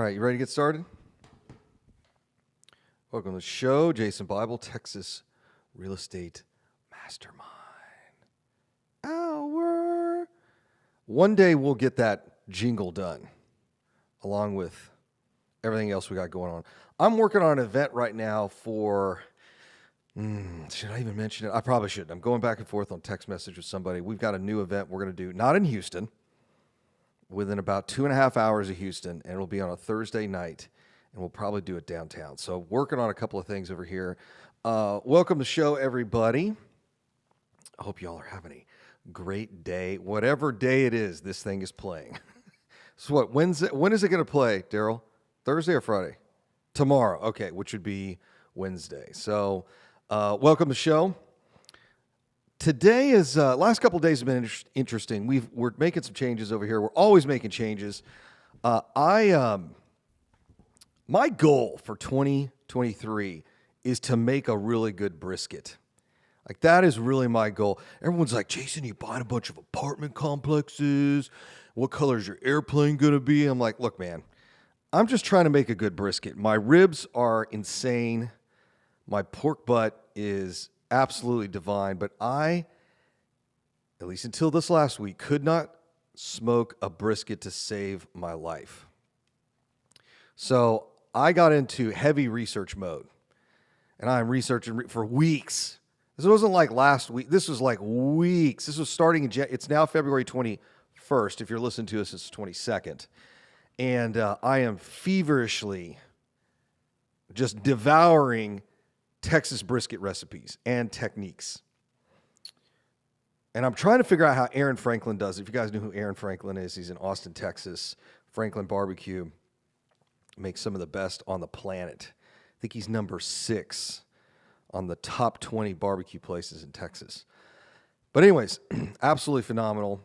right, you ready to get started? Welcome to the show, Jason Bible, Texas Real Estate Mastermind Hour. One day we'll get that jingle done, along with everything else we got going on. I'm working on an event right now for, should I even mention it? I probably shouldn't. I'm going back and forth on text message with somebody. We've got a new event we're going to do, not in Houston, within about 2.5 hours of Houston, and it'll be on a Thursday night, and we'll probably do it downtown. So working on a couple of things over here. Welcome to the show, everybody. I hope you all are having a great day. Whatever day it is, this thing is playing. So what, when is it going to play, Daryl? Thursday or Friday? Tomorrow. Okay, which would be Wednesday. So welcome to the show. Today is, last couple of days have been interesting. We're making some changes over here. We're always making changes. My goal for 2023 is to make a really good brisket. Like, that is really my goal. Everyone's like, Jason, you buying a bunch of apartment complexes? What color is your airplane going to be? I'm like, look, man, I'm just trying to make a good brisket. My ribs are insane. My pork butt is absolutely divine, but I, at least until this last week, could not smoke a brisket to save my life. So I got into heavy research mode, and I'm researching for weeks. This wasn't like last week. This was like weeks. This was starting in it's now February 21st. If you're listening to us, it's 22nd. And I am feverishly just devouring Texas brisket recipes and techniques. And I'm trying to figure out how Aaron Franklin does it. If you guys know who Aaron Franklin is, he's in Austin, Texas. Franklin Barbecue makes some of the best on the planet. I think he's number 6 on the top 20 barbecue places in Texas. But anyways, absolutely phenomenal.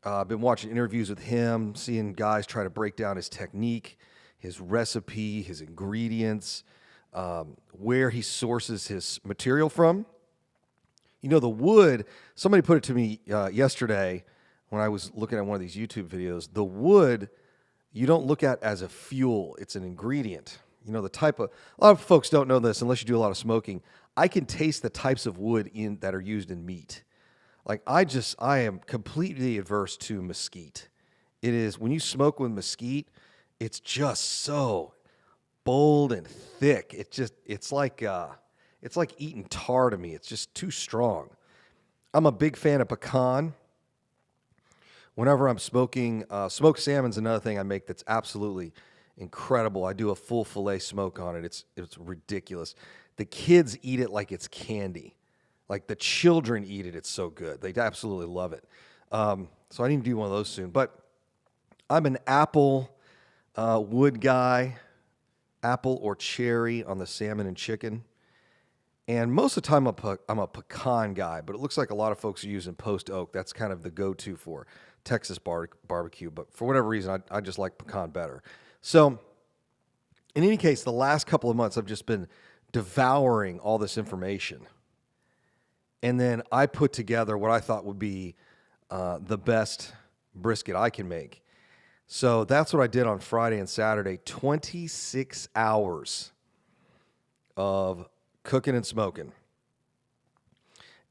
I've been watching interviews with him, seeing guys try to break down his technique, his recipe, his ingredients, where he sources his material from. You know, the wood, somebody put it to me yesterday when I was looking at one of these YouTube videos. The wood, you don't look at as a fuel. It's an ingredient. You know, the type of, a lot of folks don't know this unless you do a lot of smoking. I can taste the types of wood that are used in meat. Like, I am completely adverse to mesquite. It is, when you smoke with mesquite, it's just so bold and thick. It's like eating tar to me. It's just too strong. I'm a big fan of pecan. Whenever I'm smoking, smoked salmon's another thing I make that's absolutely incredible. I do a full filet smoke on it. It's ridiculous. The kids eat it like it's candy. Like, the children eat it. It's so good. They absolutely love it. So I need to do one of those soon. But I'm an apple wood guy, apple or cherry on the salmon and chicken. And most of the time I'm a pecan guy, but it looks like a lot of folks are using post oak. That's kind of the go-to for Texas barbecue. But for whatever reason, I just like pecan better. So in any case, the last couple of months, I've just been devouring all this information. And then I put together what I thought would be the best brisket I can make. So that's what I did on Friday and Saturday. 26 hours of cooking and smoking.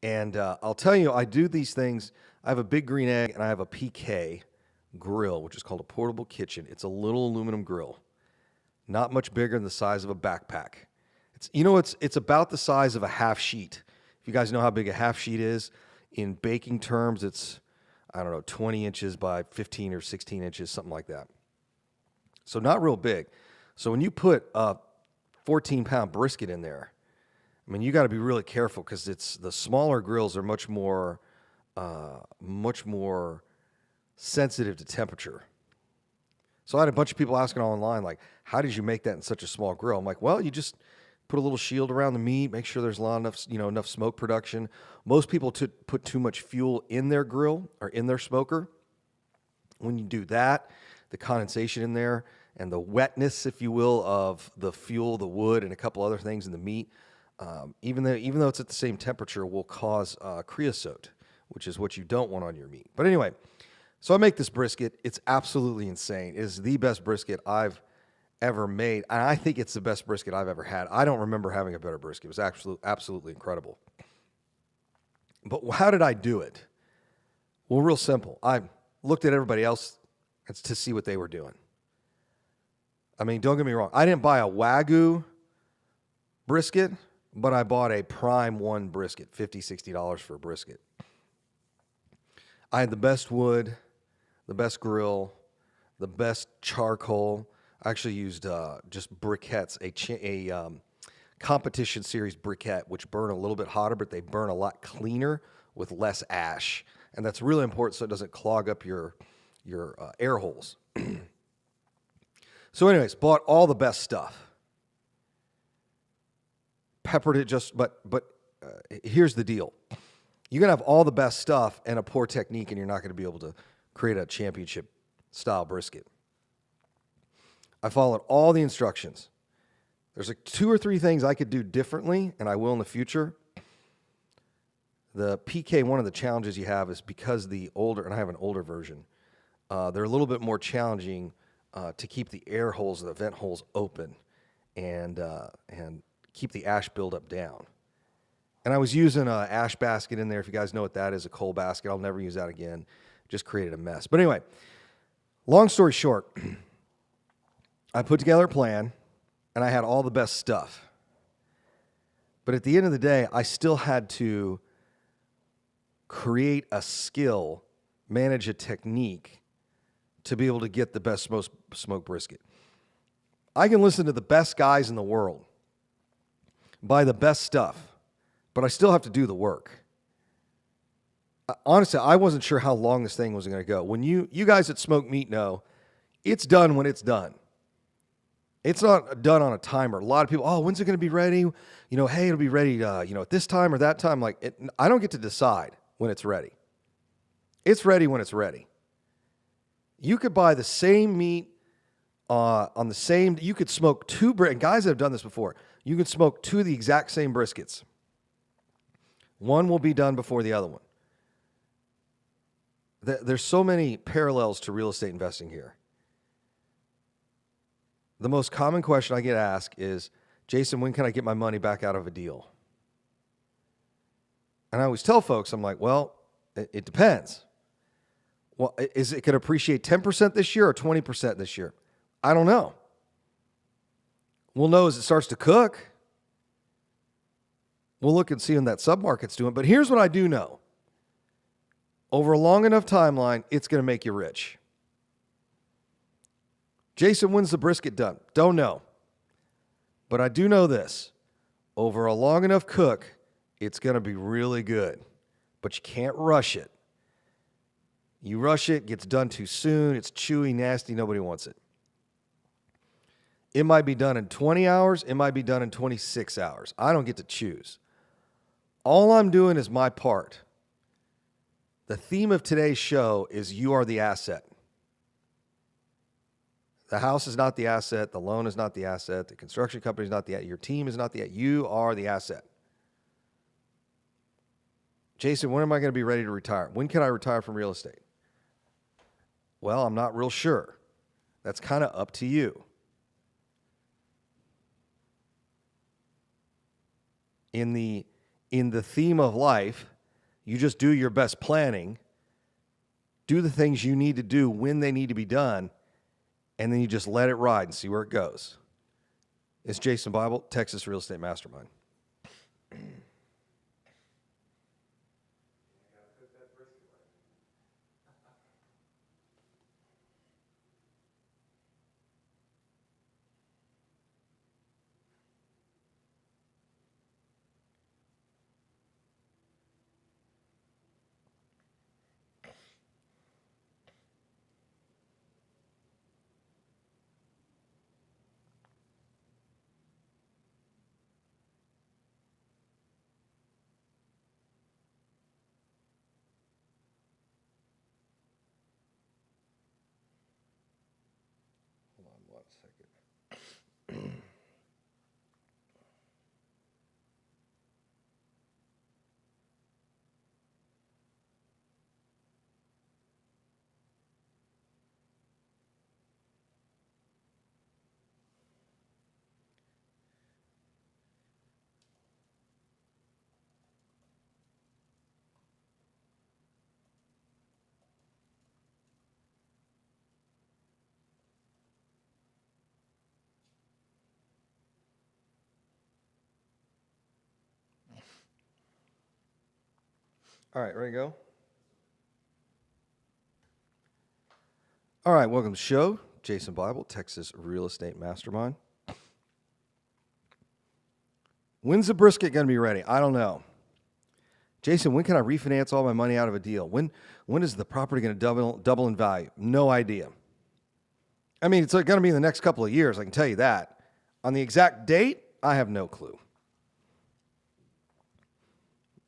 And I'll tell you, I do these things. I have a big green egg, and I have a PK grill, which is called a portable kitchen. It's a little aluminum grill, not much bigger than the size of a backpack. It's about the size of a half sheet. If you guys know how big a half sheet is, in baking terms, it's, 20 inches by 15 or 16 inches, something like that. So not real big. So when you put a 14-pound brisket in there, I mean, you got to be really careful, because the smaller grills are much more sensitive to temperature. So I had a bunch of people asking online, like, how did you make that in such a small grill? I'm like, well, you just put a little shield around the meat, make sure there's enough smoke production. Most people put too much fuel in their grill or in their smoker. When you do that, the condensation in there and the wetness, if you will, of the fuel, the wood, and a couple other things in the meat, even though it's at the same temperature, will cause creosote, which is what you don't want on your meat. But anyway, so I make this brisket. It's absolutely insane. It is the best brisket I've ever made. And I think it's the best brisket I've ever had. I don't remember having a better brisket. It was absolutely incredible. But how did I do it? Well, real simple. I looked at everybody else to see what they were doing. I mean, don't get me wrong. I didn't buy a Wagyu brisket, but I bought a Prime 1 brisket, $50, $60 for a brisket. I had the best wood, the best grill, the best charcoal. I actually used just briquettes, a competition series briquette, which burn a little bit hotter, but they burn a lot cleaner with less ash. And that's really important so it doesn't clog up your air holes. So anyways, bought all the best stuff. Peppered it but here's the deal. You're going to have all the best stuff and a poor technique, and you're not going to be able to create a championship-style brisket. I followed all the instructions. There's like 2 or 3 things I could do differently, and I will in the future. The PK, one of the challenges you have is because the older, and I have an older version, they're a little bit more challenging to keep the air holes, the vent holes open, and keep the ash buildup down. And I was using an ash basket in there. If you guys know what that is, a coal basket. I'll never use that again. Just created a mess. But anyway, long story short, I put together a plan, and I had all the best stuff. But at the end of the day, I still had to create a skill, manage a technique to be able to get the best smoked brisket. I can listen to the best guys in the world, buy the best stuff, but I still have to do the work. Honestly, I wasn't sure how long this thing was going to go. When you guys that smoke meat know, it's done when it's done. It's not done on a timer. A lot of people, oh, when's it going to be ready? Hey, it'll be ready, at this time or that time. I don't get to decide when it's ready. It's ready when it's ready. You could buy the same meat you could smoke 2 and guys that have done this before, you can smoke 2 of the exact same briskets. One will be done before the other one. There's so many parallels to real estate investing here. The most common question I get asked is, Jason, when can I get my money back out of a deal? And I always tell folks, I'm like, well, it depends. Well, is it going to appreciate 10% this year or 20% this year? I don't know. We'll know as it starts to cook. We'll look and see when that submarket's doing. But here's what I do know. Over a long enough timeline, it's going to make you rich. Jason, when's the brisket done? Don't know. But I do know this. Over a long enough cook, it's going to be really good. But you can't rush it. You rush it, gets done too soon, it's chewy, nasty, nobody wants it. It might be done in 20 hours, it might be done in 26 hours. I don't get to choose. All I'm doing is my part. The theme of today's show is you are the asset. The house is not the asset, the loan is not the asset, the construction company is not the asset, your team is not the asset, you are the asset. Jason, when am I going to be ready to retire? When can I retire from real estate? Well, I'm not real sure. That's kind of up to you. In the theme of life, you just do your best planning, do the things you need to do when they need to be done, and then you just let it ride and see where it goes. It's Jason Bible, Texas Real Estate Mastermind. Hold on 1 second. All right, ready to go? All right, welcome to the show. Jason Bible, Texas Real Estate Mastermind. When's the brisket going to be ready? I don't know. Jason, when can I refinance all my money out of a deal? When is the property going to double in value? No idea. I mean, it's going to be in the next couple of years, I can tell you that. On the exact date, I have no clue.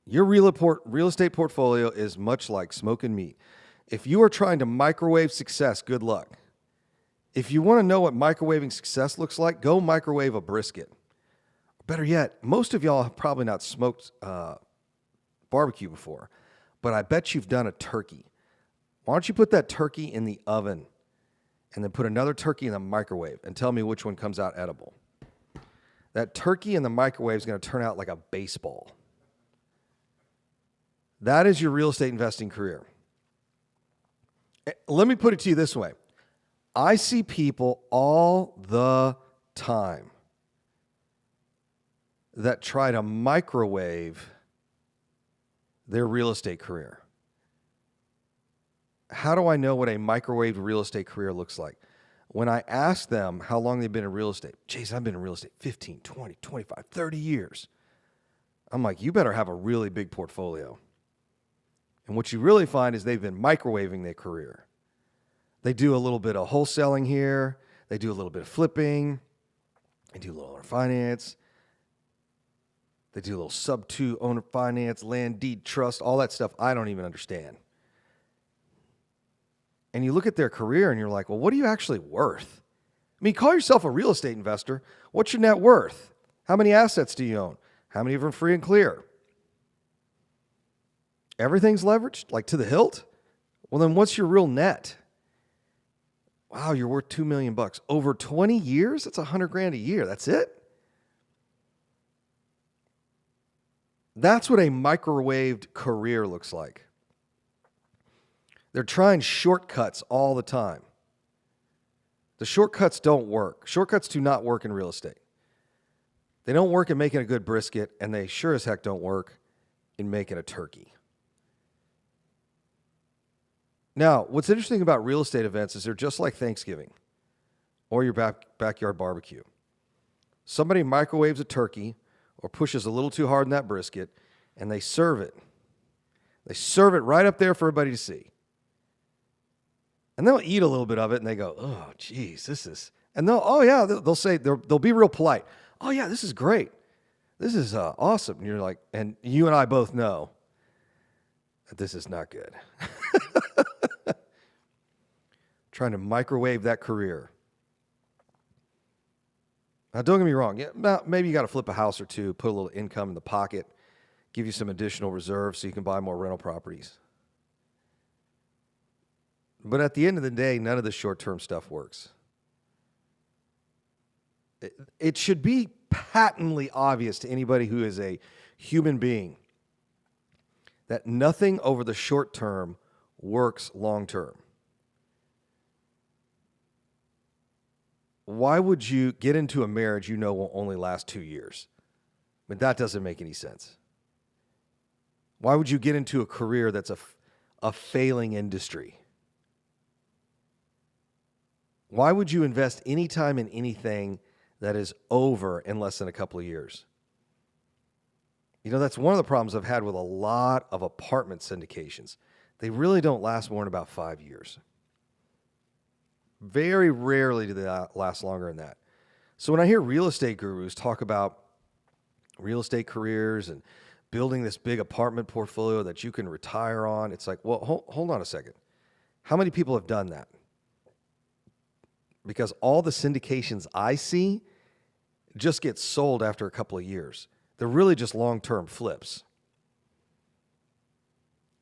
Your real estate portfolio is much like smoking meat. If you are trying to microwave success, good luck. If you want to know what microwaving success looks like, go microwave a brisket. Better yet, most of y'all have probably not smoked barbecue before, but I bet you've done a turkey. Why don't you put that turkey in the oven and then put another turkey in the microwave and tell me which one comes out edible? That turkey in the microwave is going to turn out like a baseball. That is your real estate investing career. Let me put it to you this way. I see people all the time that try to microwave their real estate career. How do I know what a microwave real estate career looks like? When I ask them how long they've been in real estate, Jason, I've been in real estate 15, 20, 25, 30 years. I'm like, you better have a really big portfolio. And what you really find is they've been microwaving their career. They do a little bit of wholesaling here. They do a little bit of flipping. They do a little owner finance. They do a little sub-2 owner finance, land deed trust, all that stuff I don't even understand. And you look at their career and you're like, well, what are you actually worth? I mean, call yourself a real estate investor. What's your net worth? How many assets do you own? How many of them are free and clear? Everything's leveraged, like to the hilt? Well, then what's your real net? Wow, you're worth $2 million. Over 20 years? That's $100,000 a year. That's it? That's what a microwaved career looks like. They're trying shortcuts all the time. The shortcuts don't work. Shortcuts do not work in real estate. They don't work in making a good brisket, and they sure as heck don't work in making a turkey. Now, what's interesting about real estate events is they're just like Thanksgiving or your backyard barbecue. Somebody microwaves a turkey or pushes a little too hard in that brisket, and they serve it. They serve it right up there for everybody to see. And they'll eat a little bit of it, and they go, oh, geez, this is... And they'll say, they'll be real polite. Oh, yeah, this is great. This is awesome. And you're like, and you and I both know that this is not good. Trying to microwave that career. Now, don't get me wrong. Yeah, maybe you got to flip a house or two, put a little income in the pocket, give you some additional reserves so you can buy more rental properties. But at the end of the day, none of the short-term stuff works. It should be patently obvious to anybody who is a human being that nothing over the short term works long term. Why would you get into a marriage you know will only last 2 years? I mean, that doesn't make any sense. Why would you get into a career that's a failing industry? Why would you invest any time in anything that is over in less than a couple of years? You know, that's one of the problems I've had with a lot of apartment syndications. They really don't last more than about 5 years. Very rarely do they last longer than that. So when I hear real estate gurus talk about real estate careers and building this big apartment portfolio that you can retire on, it's like, well, hold on a second. How many people have done that? Because all the syndications I see just get sold after a couple of years. They're really just long-term flips.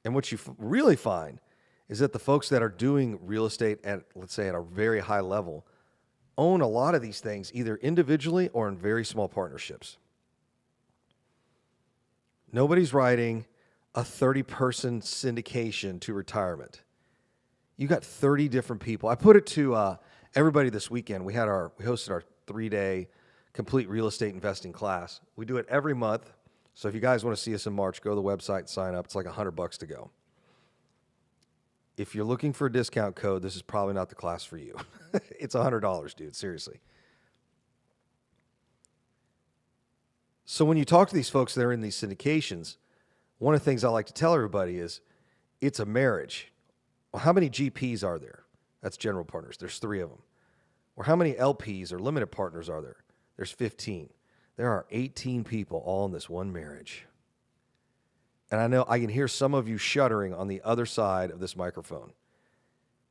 And what you really find is that the folks that are doing real estate at, let's say, at a very high level, own a lot of these things either individually or in very small partnerships. Nobody's writing a 30-person syndication to retirement. You got 30 different people. I put it to everybody this weekend. We hosted our 3-day complete real estate investing class. We do it every month, So if you guys want to see us in March, go to the website and sign up. It's like $100 to go. If you're looking for a discount code, this is probably not the class for you. It's $100, dude. Seriously. So when you talk to these folks that are in these syndications, one of the things I like to tell everybody is it's a marriage. Well, how many GPs are there? That's general partners. There's 3 of them. Or how many LPs or limited partners are there? There's 15. There are 18 people all in this one marriage. And I know I can hear some of you shuddering on the other side of this microphone.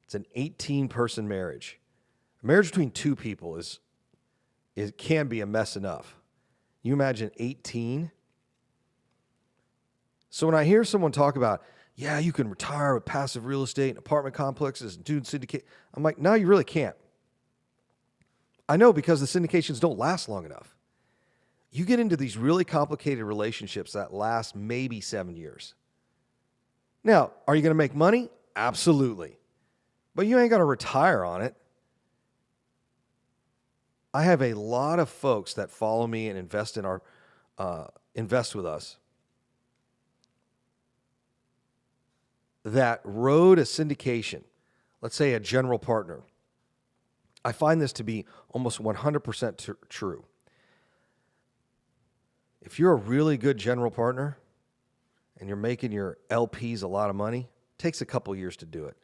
It's an 18-person marriage. A marriage between 2 people it can be a mess enough. You imagine 18? So when I hear someone talk about, yeah, you can retire with passive real estate and apartment complexes and do syndicate, I'm like, no, you really can't. I know, because the syndications don't last long enough. You get into these really complicated relationships that last maybe 7 years. Now, are you going to make money? Absolutely. But you ain't going to retire on it. I have a lot of folks that follow me and invest with us that rode a syndication, let's say a general partner. I find this to be almost 100% true. If you're a really good general partner and you're making your LPs a lot of money, it takes a couple years to do it.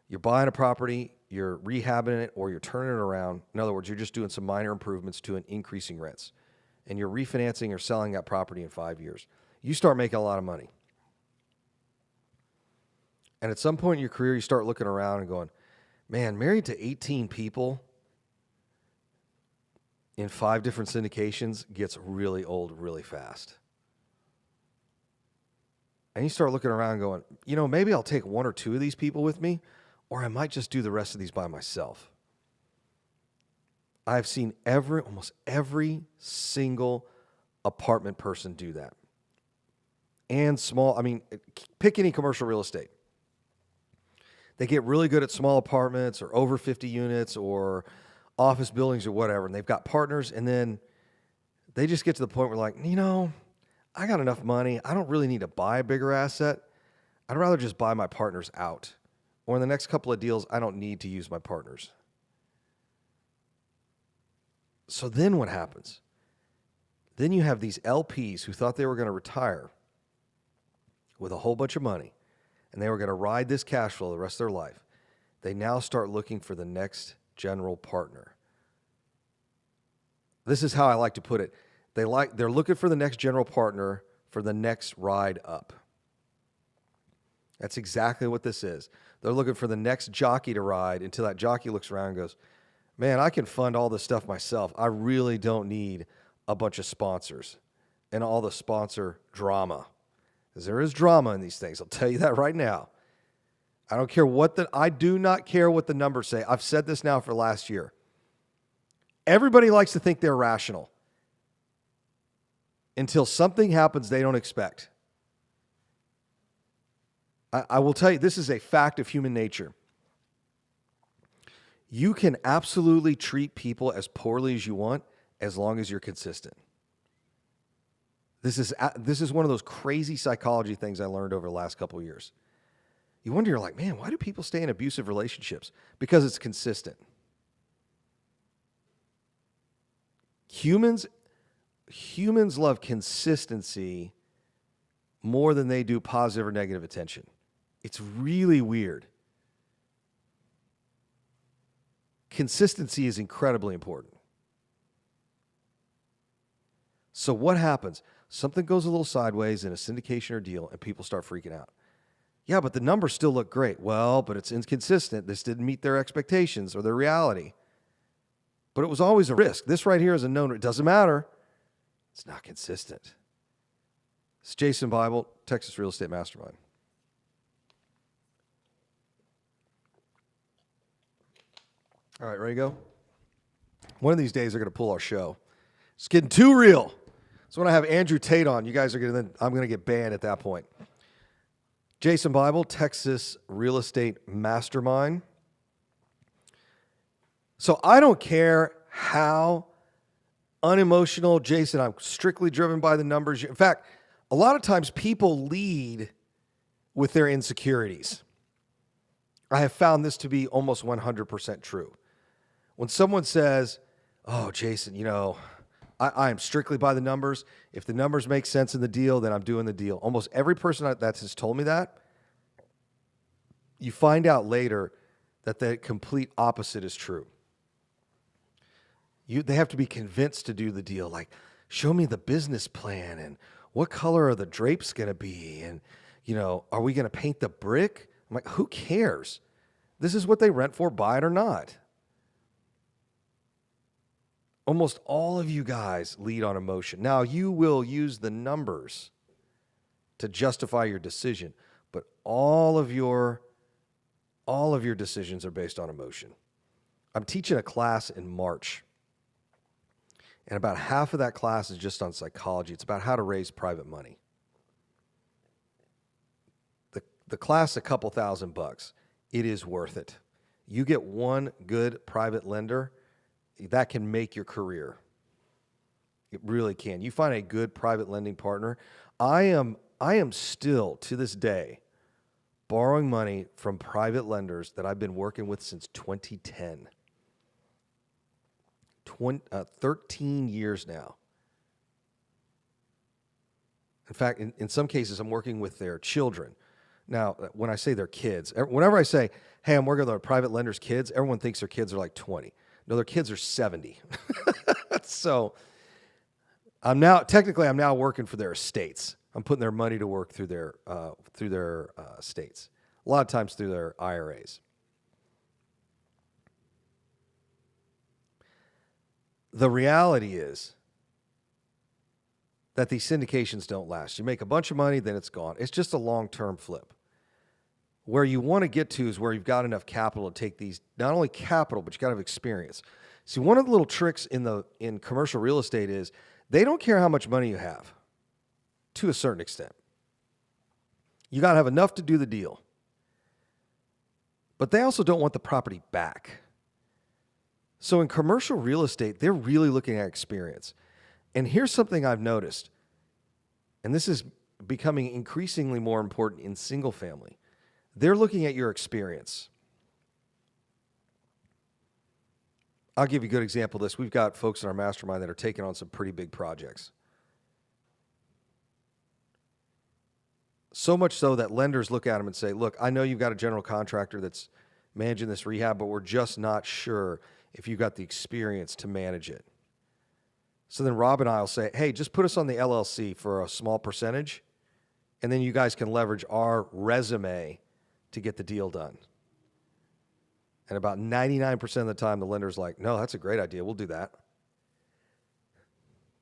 You're buying a property, you're rehabbing it, or you're turning it around. In other words, you're just doing some minor improvements to an increasing rents. And you're refinancing or selling that property in 5 years. You start making a lot of money. And at some point in your career, you start looking around and going, man, married to 18 people in 5 different syndications gets really old really fast. And you start looking around going, maybe I'll take 1 or 2 of these people with me, or I might just do the rest of these by myself. I've seen almost every single apartment person do that. And pick any commercial real estate. They get really good at small apartments or over 50 units or office buildings or whatever, and they've got partners, and then they just get to the point where like, I got enough money. I don't really need to buy a bigger asset. I'd rather just buy my partners out. Or in the next couple of deals, I don't need to use my partners. So then what happens? Then you have these LPs who thought they were going to retire with a whole bunch of money, and they were going to ride this cash flow the rest of their life. They now start looking for the next general partner. This is how I like to put it. They're looking for the next general partner for the next ride up. That's exactly what this is. They're looking for the next jockey to ride until that jockey looks around and goes, man, I can fund all this stuff myself. I really don't need a bunch of sponsors and all the sponsor drama. Because there is drama in these things. I'll tell you that right now. I do not care what the numbers say. I've said this now for last year. Everybody likes to think they're rational until something happens they don't expect. I will tell you, this is a fact of human nature. You can absolutely treat people as poorly as you want as long as you're consistent. This is one of those crazy psychology things I learned over the last couple of years. You wonder, you're like, man, why do people stay in abusive relationships? Because it's consistent. Humans love consistency more than they do positive or negative attention. It's really weird. Consistency is incredibly important. So what happens? Something goes a little sideways in a syndication or deal, and people start freaking out. Yeah, but the numbers still look great. Well, but it's inconsistent. This didn't meet their expectations or their reality. But it was always a risk. This right here is a known. It doesn't matter. It's not consistent. It's Jason Bible, Texas Real Estate Mastermind. All right, ready to go? One of these days, they're going to pull our show. It's getting too real. So when I have Andrew Tate on, I'm going to get banned at that point. Jason Bible, Texas Real Estate Mastermind. So I don't care how unemotional, Jason, I'm strictly driven by the numbers. In fact, A lot of times people lead with their insecurities. I have found this to be almost 100% true. When someone says, oh, Jason, I am strictly by the numbers. If the numbers make sense in the deal, then I'm doing the deal. Almost every person that has told me that, you find out later that the complete opposite is true. They have to be convinced to do the deal. Like, show me the business plan and what color are the drapes going to be? And, are we going to paint the brick? I'm like, who cares? This is what they rent for, buy it or not. Almost all of you guys lead on emotion. Now, you will use the numbers to justify your decision, but all of your decisions are based on emotion. I'm teaching a class in March, and about half of that class is just on psychology. It's about how to raise private money. The class, a couple $1,000. It is worth it. You get one good private lender, that can make your career. It really can. You find a good private lending partner. I am still, to this day, borrowing money from private lenders that I've been working with since 2010. 13 years now. In fact, in some cases, I'm working with their children. Now, when I say their kids, whenever I say, hey, I'm working with our private lenders' kids, everyone thinks their kids are like 20. No, their kids are 70. So I'm now working for their estates. I'm putting their money to work through their estates. A lot of times through their IRAs. The reality is that these syndications don't last. You make a bunch of money, then it's gone. It's just a long-term flip. Where you want to get to is where you've got enough capital to take these, not only capital, but you got to have experience. See, one of the little tricks in commercial real estate is they don't care how much money you have, to a certain extent. You got to have enough to do the deal. But they also don't want the property back. So in commercial real estate, they're really looking at experience. And here's something I've noticed, and this is becoming increasingly more important in single family. They're looking at your experience. I'll give you a good example of this. We've got folks in our mastermind that are taking on some pretty big projects. So much so that lenders look at them and say, look, I know you've got a general contractor that's managing this rehab, but we're just not sure if you've got the experience to manage it. So then Rob and I will say, hey, just put us on the LLC for a small percentage, and then you guys can leverage our resume to get the deal done. And about 99% of the time, the lender's like, no, that's a great idea. We'll do that.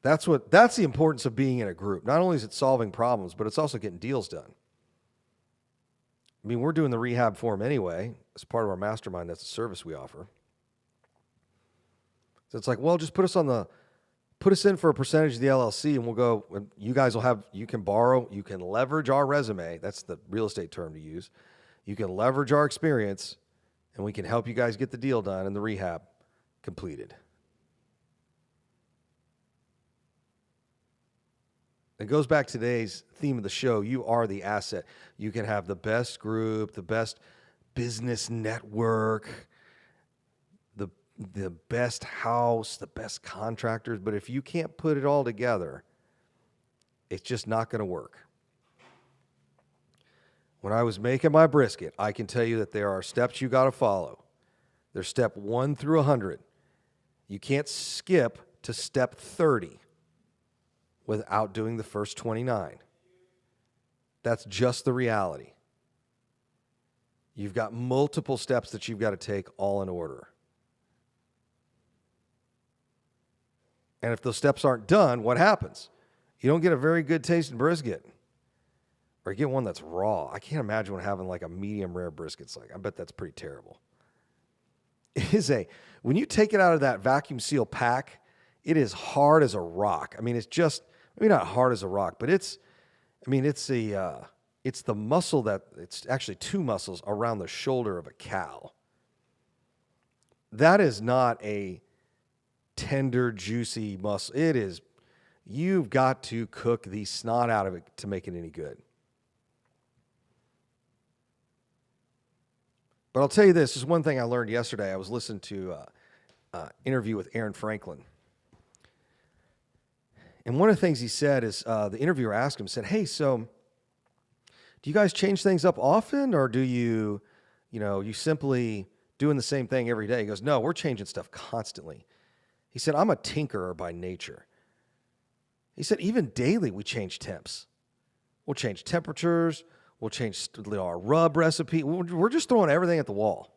That's the importance of being in a group. Not only is it solving problems, but it's also getting deals done. I mean, we're doing the rehab for them anyway. As part of our mastermind, that's a service we offer. So it's like, well, just put us in for a percentage of the LLC, and we'll go, and you guys you can borrow, you can leverage our resume. That's the real estate term to use. You can leverage our experience, and we can help you guys get the deal done and the rehab completed. It goes back to today's theme of the show. You are the asset. You can have the best group, the best business network, the best house, the best contractors, but if you can't put it all together, it's just not going to work. When I was making my brisket, I can tell you that there are steps you got to follow. There's step 1 through 100. You can't skip to step 30 without doing the first 29. That's just the reality. You've got multiple steps that you've got to take all in order. And if those steps aren't done, what happens? You don't get a very good tasting brisket. Or you get one that's raw. I can't imagine having like a medium rare brisket. It's like, I bet that's pretty terrible. When you take it out of that vacuum seal pack, it is hard as a rock. I mean, it's just, maybe not hard as a rock, but it's the muscle it's actually two muscles around the shoulder of a cow. That is not a tender, juicy muscle. It is You've got to cook the snot out of it to make it any good. But I'll tell you this is one thing I learned yesterday. I was listening to an interview with Aaron Franklin. And one of the things he said is the interviewer asked him, said, hey, so do you guys change things up often, or do you simply doing the same thing every day? He goes, no, we're changing stuff constantly. He said, I'm a tinkerer by nature. He said, even daily we change temps. We'll change temperatures. We'll change our rub recipe. We're just throwing everything at the wall.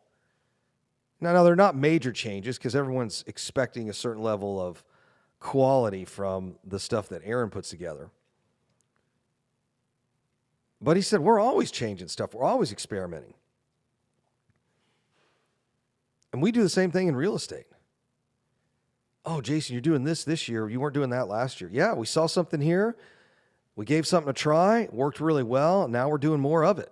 Now they're not major changes because everyone's expecting a certain level of quality from the stuff that Aaron puts together. But he said, we're always changing stuff. We're always experimenting. And we do the same thing in real estate. Oh, Jason, you're doing this year. You weren't doing that last year. Yeah, we saw something here. We gave something a try. It worked really well. Now we're doing more of it.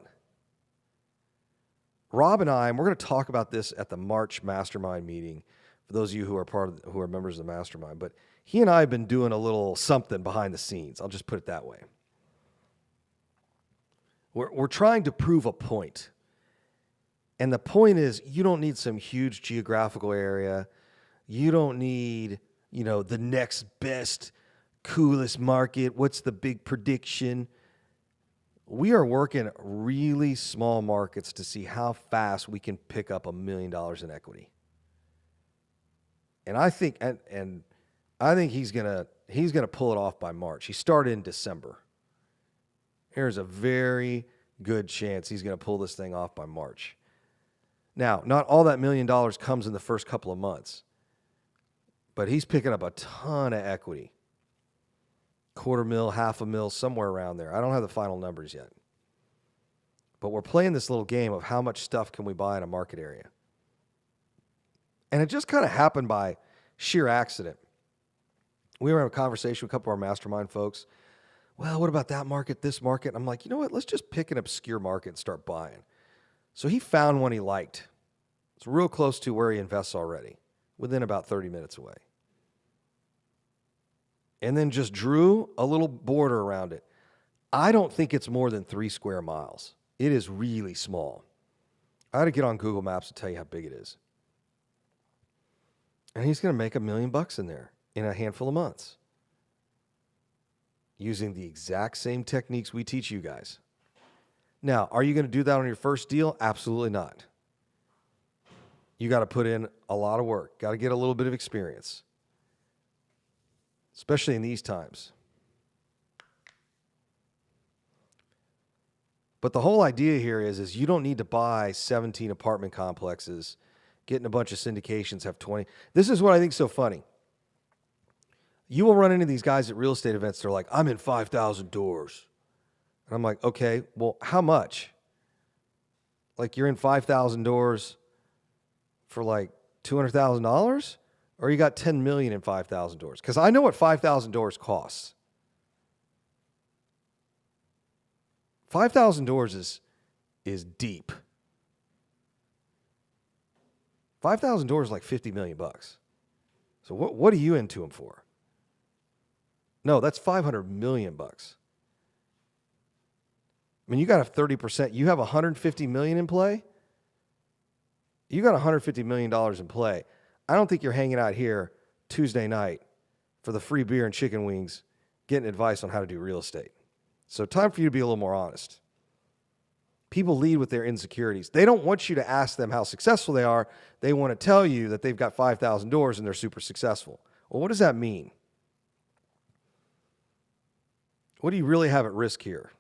Rob and I, and we're going to talk about this at the March mastermind meeting for those of you who are members of the mastermind. But he and I have been doing a little something behind the scenes. I'll just put it that way. We're trying to prove a point. And the point is, you don't need some huge geographical area. You don't need, the next best, coolest market. What's the big prediction? We are working really small markets to see how fast we can pick up $1 million in equity. And I think he's gonna pull it off by March. He started in December. There's a very good chance he's gonna pull this thing off by March. Now, not all that $1 million comes in the first couple of months, but he's picking up a ton of equity. $250,000, $500,000, somewhere around there. I don't have the final numbers yet. But we're playing this little game of how much stuff can we buy in a market area. And it just kind of happened by sheer accident. We were having a conversation with a couple of our mastermind folks. Well, what about that market, this market? I'm like, you know what? Let's just pick an obscure market and start buying. So he found one he liked. It's real close to where he invests already, within about 30 minutes away. And then just drew a little border around it. I don't think it's more than 3 square miles. It is really small. I had to get on Google Maps to tell you how big it is. And he's going to make $1 million in there in a handful of months, using the exact same techniques we teach you guys. Now, are you going to do that on your first deal? Absolutely not. You got to put in a lot of work. Got to get a little bit of experience, especially in these times. But the whole idea here is you don't need to buy 17 apartment complexes, get in a bunch of syndications, have 20. This is what I think is so funny. You will run into these guys at real estate events. They're like, I'm in 5,000 doors. And I'm like, okay, well, how much? Like you're in 5,000 doors for like $200,000? Or you got 10 million in 5,000 doors? Because I know what 5,000 doors costs. 5,000 doors is deep. 5,000 doors is like $50 million. So what are you into them for? No, that's $500 million. I mean, you got a 30%. You have $150 million in play. You got $150 million in play. I don't think you're hanging out here Tuesday night for the free beer and chicken wings, getting advice on how to do real estate. So time for you to be a little more honest. People lead with their insecurities. They don't want you to ask them how successful they are. They want to tell you that they've got 5,000 doors and they're super successful. Well, what does that mean? What do you really have at risk here?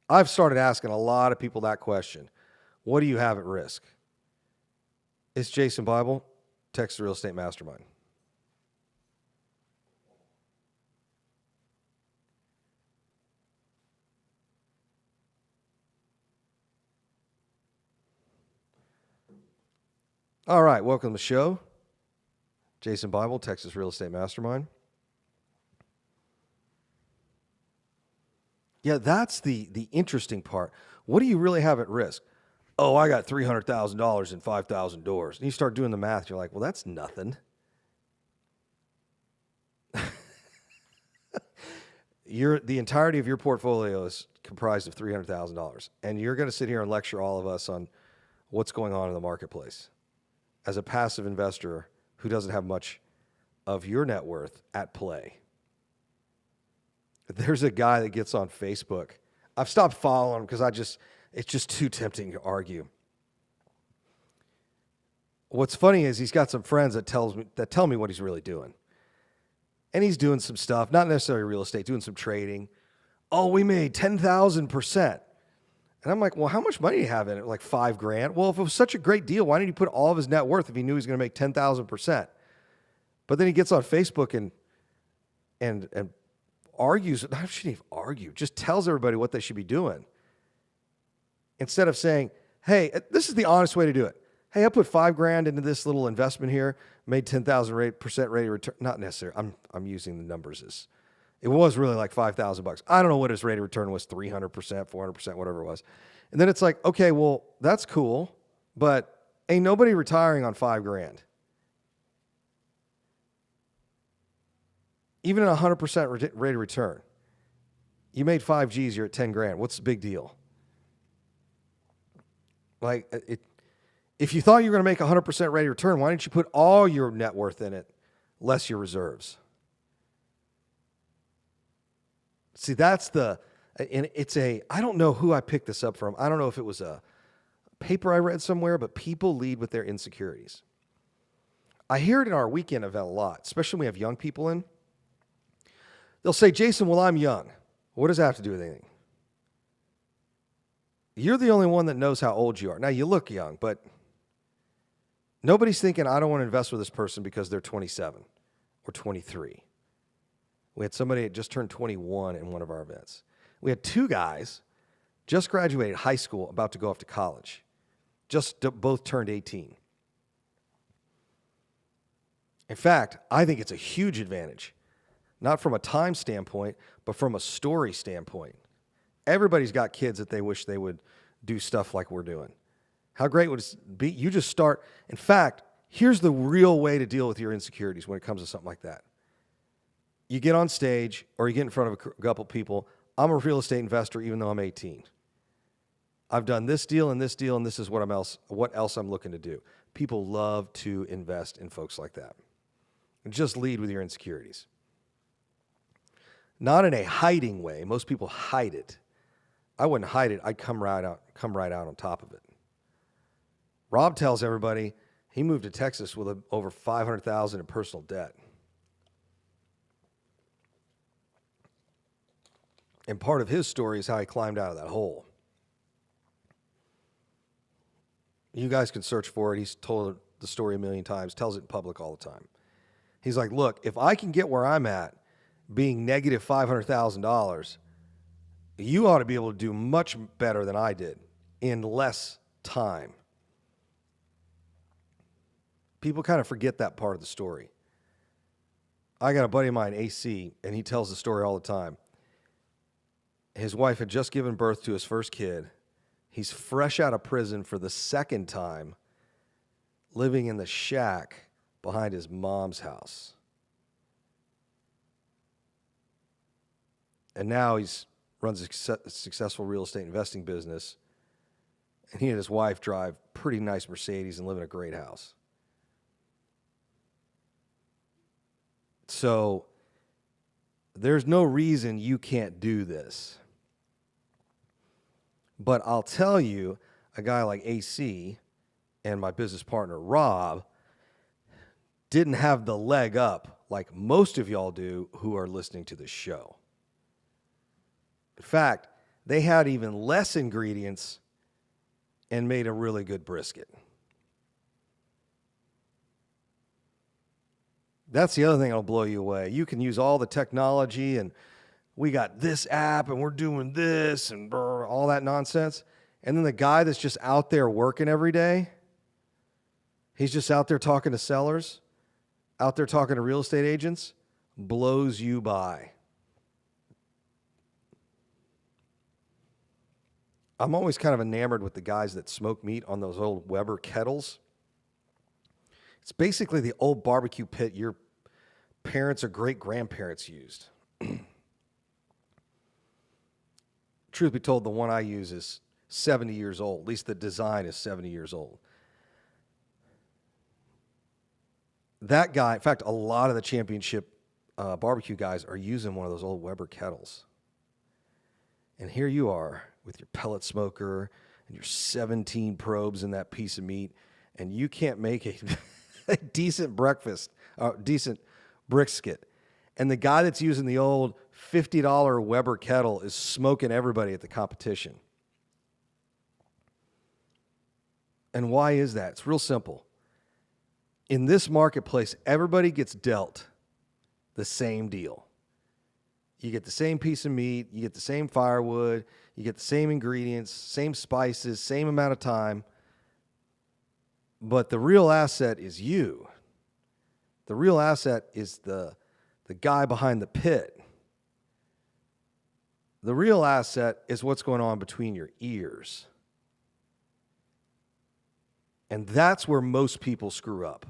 I've started asking a lot of people that question. What do you have at risk? It's Jason Bible, Texas Real Estate Mastermind. All right, welcome to the show. Jason Bible, Texas Real Estate Mastermind. Yeah, that's the interesting part. What do you really have at risk? Oh, I got $300,000 in 5,000 doors. And you start doing the math, you're like, well, that's nothing. the entirety of your portfolio is comprised of $300,000, and you're going to sit here and lecture all of us on what's going on in the marketplace as a passive investor who doesn't have much of your net worth at play. There's a guy that gets on Facebook. I've stopped following him because it's just too tempting to argue. What's funny is he's got some friends that tell me what he's really doing. And he's doing some stuff, not necessarily real estate, doing some trading. Oh, we made 10,000%. And I'm like, well, how much money do you have in it? Like $5,000. Well, if it was such a great deal, why didn't he put all of his net worth if he knew he was going to make 10,000%? But then he gets on Facebook and argues. I shouldn't even argue. Just tells everybody what they should be doing. Instead of saying, hey, this is the honest way to do it. Hey, I put $5,000 into this little investment here, made 10,000% rate of return. Not necessarily. I'm using the numbers as it was really like $5,000. I don't know what his rate of return was, 300%, 400%, whatever it was. And then it's like, okay, well, that's cool, but ain't nobody retiring on $5,000. Even at 100% rate of return, you made 5 G's, you're at 10 grand. What's the big deal? Like if you thought you were going to make 100% rate of return, why didn't you put all your net worth in it, less your reserves? See, I don't know who I picked this up from. I don't know if it was a paper I read somewhere, but people lead with their insecurities. I hear it in our weekend event a lot, especially when we have young people in. They'll say, Jason, well, I'm young. What does that have to do with anything? You're the only one that knows how old you are. Now, you look young, but nobody's thinking, I don't want to invest with this person because they're 27 or 23. We had somebody that just turned 21 in one of our events. We had 2 guys just graduated high school, about to go off to college. Both turned 18. In fact, I think it's a huge advantage, not from a time standpoint, but from a story standpoint. Everybody's got kids that they wish they would do stuff like we're doing. How great would it be? You just start. In fact, here's the real way to deal with your insecurities when it comes to something like that. You get on stage or you get in front of a couple people. I'm a real estate investor even though I'm 18. I've done this deal and this deal, and this is what else I'm looking to do. People love to invest in folks like that. Just lead with your insecurities. Not in a hiding way. Most people hide it. I wouldn't hide it. I'd come right out on top of it. Rob tells everybody he moved to Texas with over $500,000 in personal debt. And part of his story is how he climbed out of that hole. You guys can search for it. He's told the story a million times, tells it in public all the time. He's like, look, if I can get where I'm at, being negative $500,000, you ought to be able to do much better than I did in less time. People kind of forget that part of the story. I got a buddy of mine, AC, and he tells the story all the time. His wife had just given birth to his first kid. He's fresh out of prison for the second time, living in the shack behind his mom's house. And now runs a successful real estate investing business. And he and his wife drive pretty nice Mercedes and live in a great house. So there's no reason you can't do this. But I'll tell you, a guy like AC and my business partner, Rob, didn't have the leg up like most of y'all do who are listening to this show. In fact, they had even less ingredients and made a really good brisket. That's the other thing that'll blow you away. You can use all the technology and we got this app and we're doing this and all that nonsense. And then the guy that's just out there working every day, he's just out there talking to sellers, out there talking to real estate agents, blows you by. I'm always kind of enamored with the guys that smoke meat on those old Weber kettles. It's basically the old barbecue pit your parents or great-grandparents used. Truth be told, the one I use is 70 years old. At least the design is 70 years old. That guy, in fact, a lot of the championship barbecue guys are using one of those old Weber kettles. And here you are with your pellet smoker and your 17 probes in that piece of meat, and you can't make a decent decent brisket. And the guy that's using the old $50 Weber kettle is smoking everybody at the competition. And why is that? It's real simple. In this marketplace, everybody gets dealt the same deal. You get the same piece of meat, you get the same firewood, you get the same ingredients, same spices, same amount of time. But the real asset is you. The real asset is the guy behind the pit. The real asset is what's going on between your ears. And that's where most people screw up.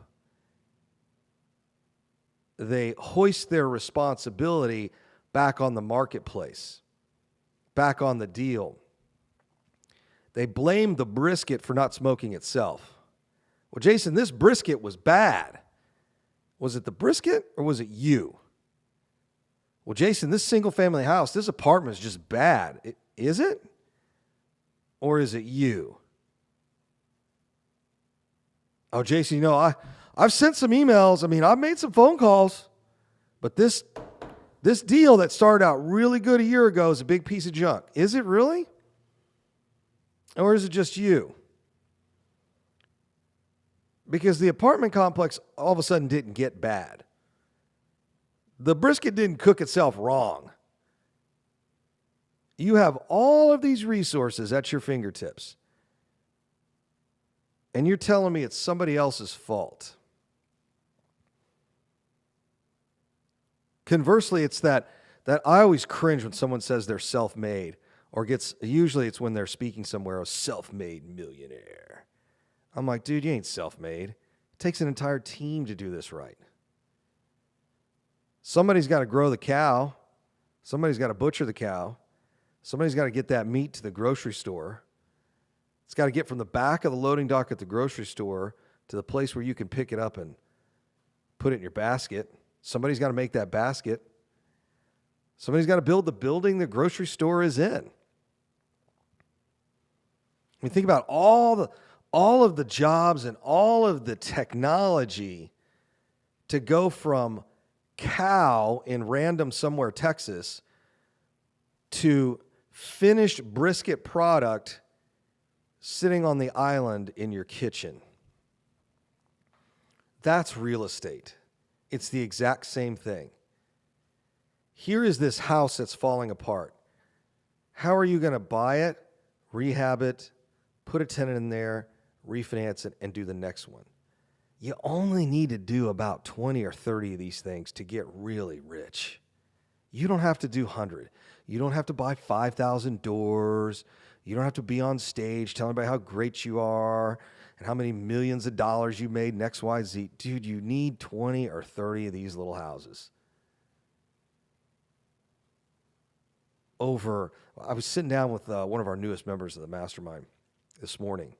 They hoist their responsibility back on the marketplace, back on the deal. They blame the brisket for not smoking itself. Well, Jason, this brisket was bad. Was it the brisket or was it you? Well, Jason, this single-family house, this apartment is just bad. Is it? Or is it you? Oh, Jason, I've sent some emails. I mean, I've made some phone calls. But this deal that started out really good a year ago is a big piece of junk. Is it really? Or is it just you? Because the apartment complex all of a sudden didn't get bad. The brisket didn't cook itself wrong. You have all of these resources at your fingertips. And you're telling me it's somebody else's fault. Conversely, it's that I always cringe when someone says they're self-made, or usually it's when they're speaking somewhere, a self-made millionaire. I'm like, dude, you ain't self-made. It takes an entire team to do this right. Somebody's got to grow the cow. Somebody's got to butcher the cow. Somebody's got to get that meat to the grocery store. It's got to get from the back of the loading dock at the grocery store to the place where you can pick it up and put it in your basket. Somebody's got to make that basket. Somebody's got to build the building the grocery store is in. I mean, think about all of the jobs and all of the technology to go from cow in random somewhere, Texas, to finished brisket product sitting on the island in your kitchen. That's real estate. It's the exact same thing. Here is this house that's falling apart. How are you going to buy it, rehab it, put a tenant in there, refinance it, and do the next one? You only need to do about 20 or 30 of these things to get really rich. You don't have to do 100. You don't have to buy 5,000 doors. You don't have to be on stage telling everybody how great you are and how many millions of dollars you made in XYZ. Dude, you need 20 or 30 of these little houses. I was sitting down with one of our newest members of the mastermind this morning.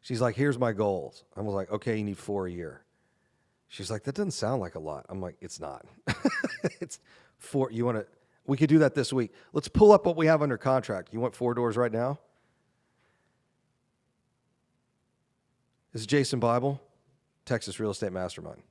She's like, here's my goals. I was like, okay, you need 4 a year. She's like, that doesn't sound like a lot. I'm like, it's not. It's 4. We could do that this week. Let's pull up what we have under contract. You want 4 doors right now? This is Jason Bible, Texas Real Estate Mastermind.